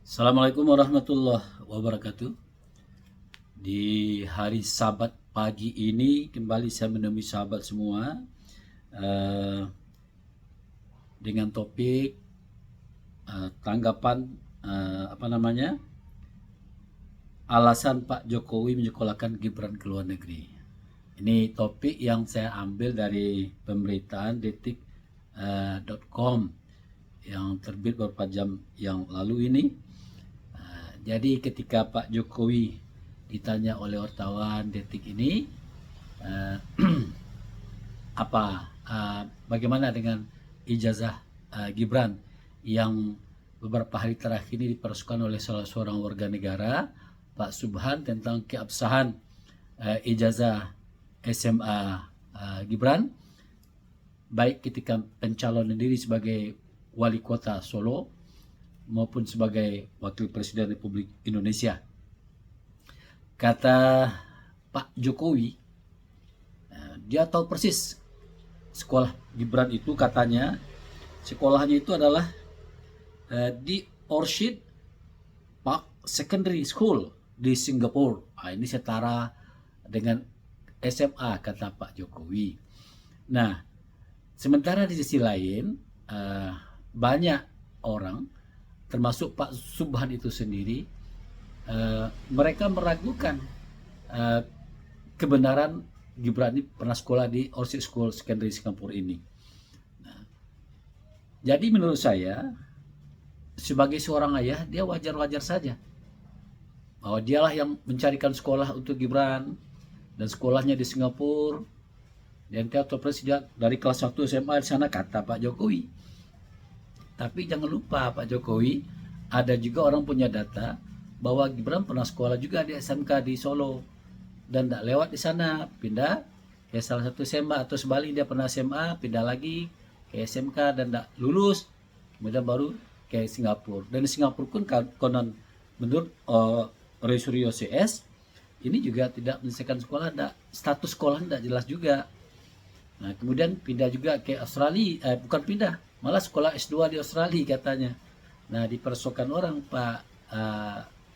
Assalamualaikum warahmatullahi wabarakatuh. Di hari Sabat pagi ini kembali saya menemui sahabat semua eh, dengan topik tanggapan alasan Pak Jokowi menyekolahkan Gibran ke luar negeri. Ini topik yang saya ambil dari pemberitaan detik.com yang terbit beberapa jam yang lalu ini. Jadi ketika Pak Jokowi ditanya oleh wartawan Detik ini, uh, bagaimana dengan ijazah Gibran yang beberapa hari terakhir ini dipersekukan oleh salah seorang warga negara, Pak Subhan, tentang keabsahan ijazah SMA Gibran, baik ketika pencalonan diri sebagai wali kota Solo maupun sebagai wakil presiden Republik Indonesia. Kata Pak Jokowi, dia tahu persis sekolah Gibran itu, katanya sekolahnya itu adalah di Orchid Park Secondary School di Singapura. Ini setara dengan SMA, kata Pak Jokowi. Nah, sementara di sisi lain banyak orang termasuk Pak Subhan itu sendiri, mereka meragukan kebenaran Gibran ini pernah sekolah di Orchid School Secondary Singapura ini. Nah, jadi menurut saya sebagai seorang ayah, dia wajar-wajar saja bahwa dialah yang mencarikan sekolah untuk Gibran, dan sekolahnya di Singapura, dan dia atau presiden dari kelas 1 SMA di sana, kata Pak Jokowi. Tapi jangan lupa Pak Jokowi, ada juga orang punya data bahwa Gibran pernah sekolah juga di SMK di Solo dan tidak lewat di sana, pindah ke salah satu SMA, atau sebaliknya dia pernah SMA pindah lagi ke SMK dan tidak lulus, kemudian baru ke Singapura. Dan di Singapura pun konon menurut Resurio CS ini juga tidak menyelesaikan sekolah, status sekolah tidak jelas juga. Nah, kemudian pindah juga ke Australia, bukan pindah, malah sekolah S2 di Australia katanya. Nah, dipersoalkan orang Pak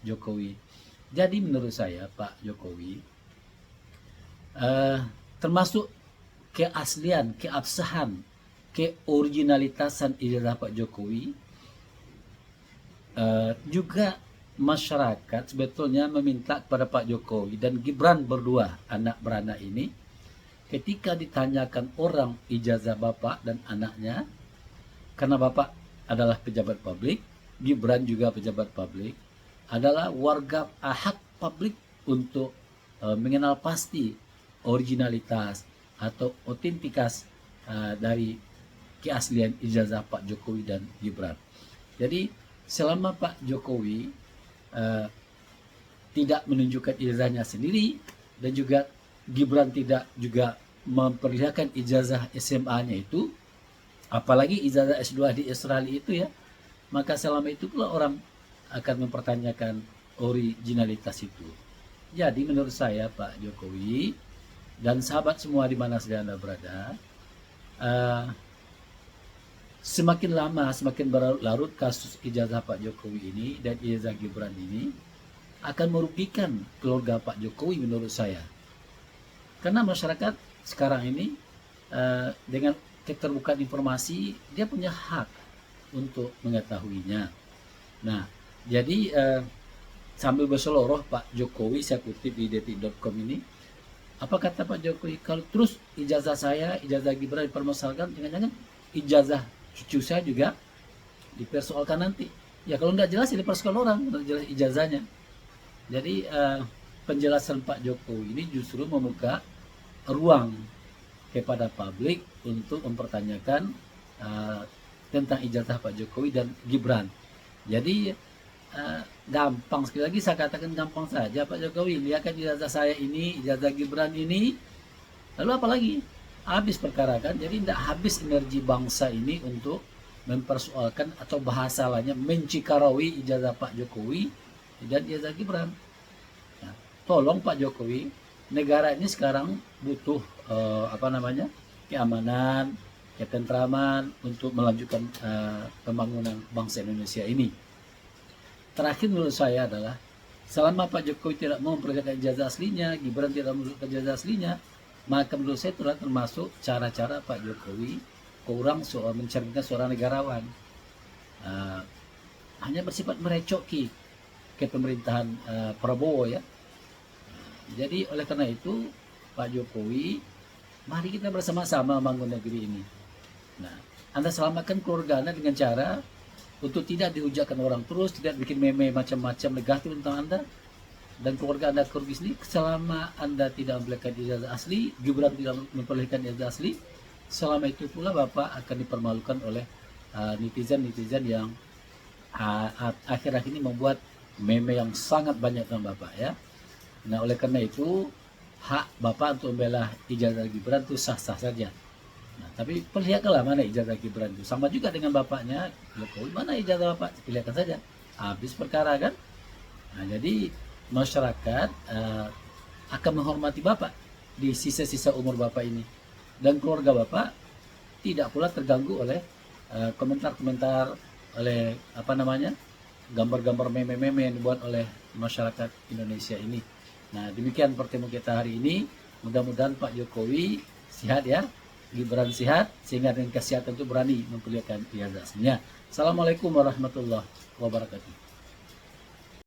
Jokowi. Jadi menurut saya Pak Jokowi termasuk keaslian, keabsahan, keoriginalitasan ijazah Pak Jokowi, juga masyarakat sebetulnya meminta kepada Pak Jokowi dan Gibran berdua, anak beranak ini, ketika ditanyakan orang ijazah bapak dan anaknya, karena bapak adalah pejabat publik, Gibran juga pejabat publik, adalah warga hak publik untuk mengenal pasti originalitas atau otentitas dari keaslian ijazah Pak Jokowi dan Gibran. Jadi selama Pak Jokowi tidak menunjukkan ijazahnya sendiri, dan juga Gibran tidak juga memperlihatkan ijazah SMA-nya itu, apalagi ijazah S2 di Australia itu ya, maka selama itu pula orang akan mempertanyakan originalitas itu. Jadi menurut saya Pak Jokowi dan sahabat semua di mana saja Anda berada, semakin lama semakin berlarut kasus ijazah Pak Jokowi ini dan ijazah Gibran ini akan merugikan keluarga Pak Jokowi menurut saya. Karena masyarakat sekarang ini dengan keterbukaan informasi, dia punya hak untuk mengetahuinya. Nah, jadi sambil berseloroh Pak Jokowi, saya kutip di detik.com ini, apa kata Pak Jokowi, kalau terus ijazah saya, ijazah Gibran dipermasalahkan, jangan-jangan ijazah cucu saya juga dipersoalkan nanti. Ya kalau tidak jelas ya dipersoalkan orang, tidak jelas ijazahnya. Jadi penjelasan Pak Jokowi ini justru membuka ruang kepada publik untuk mempertanyakan tentang ijazah Pak Jokowi dan Gibran. Jadi gampang, sekali lagi saya katakan gampang saja Pak Jokowi, lihatkan ijazah saya ini, ijazah Gibran ini, lalu apa lagi? Habis perkara kan. Jadi tidak habis energi bangsa ini untuk mempersoalkan atau bahasa lainnya mencikarawai ijazah Pak Jokowi dan ijazah Gibran. Nah, tolong Pak Jokowi, negara ini sekarang butuh keamanan, ketentraman untuk melanjutkan pembangunan bangsa Indonesia ini. terakhir menurut saya adalah selama Pak Jokowi tidak mau memperlihatkan ijazah aslinya, Gibran tidak menunjukkan ijazah aslinya, maka menurut saya itu adalah termasuk cara-cara Pak Jokowi kurang soal mencerminkan seorang negarawan. Uh, Hanya bersifat merecoki ke pemerintahan Prabowo ya. Jadi oleh karena itu Pak Jokowi, mari kita bersama-sama membangun negeri ini. Nah, Anda selamatkan keluarga Anda dengan cara untuk tidak dihujatkan orang terus, tidak bikin meme macam-macam negatif tentang Anda dan keluarga Anda kerugi sendiri. Selama Anda tidak memperlihatkan ijazah asli, Gibran tidak memperlihatkan ijazah asli, selama itu pula Bapak akan dipermalukan oleh netizen-netizen yang akhir-akhir ini membuat meme yang sangat banyak tentang Bapak ya. Nah, oleh karena itu hak Bapak untuk membela ijazah Gibran itu sah-sah saja. Nah, tapi perlihatkanlah mana ijazah Gibran itu. Sama juga dengan bapaknya Jokowi, mana ijazah Bapak, perlihatkan saja. Habis perkara kan. Nah, jadi masyarakat akan menghormati Bapak di sisa-sisa umur Bapak ini. Dan keluarga Bapak tidak pula terganggu oleh komentar-komentar, oleh apa namanya, gambar-gambar meme-meme yang dibuat oleh masyarakat Indonesia ini. Nah, demikian pertemuan kita hari ini. Mudah-mudahan Pak Jokowi sehat ya, Gibran sehat, sehingga dengan kesehatan itu berani memperlihatkan ijazahnya. Assalamualaikum warahmatullahi wabarakatuh.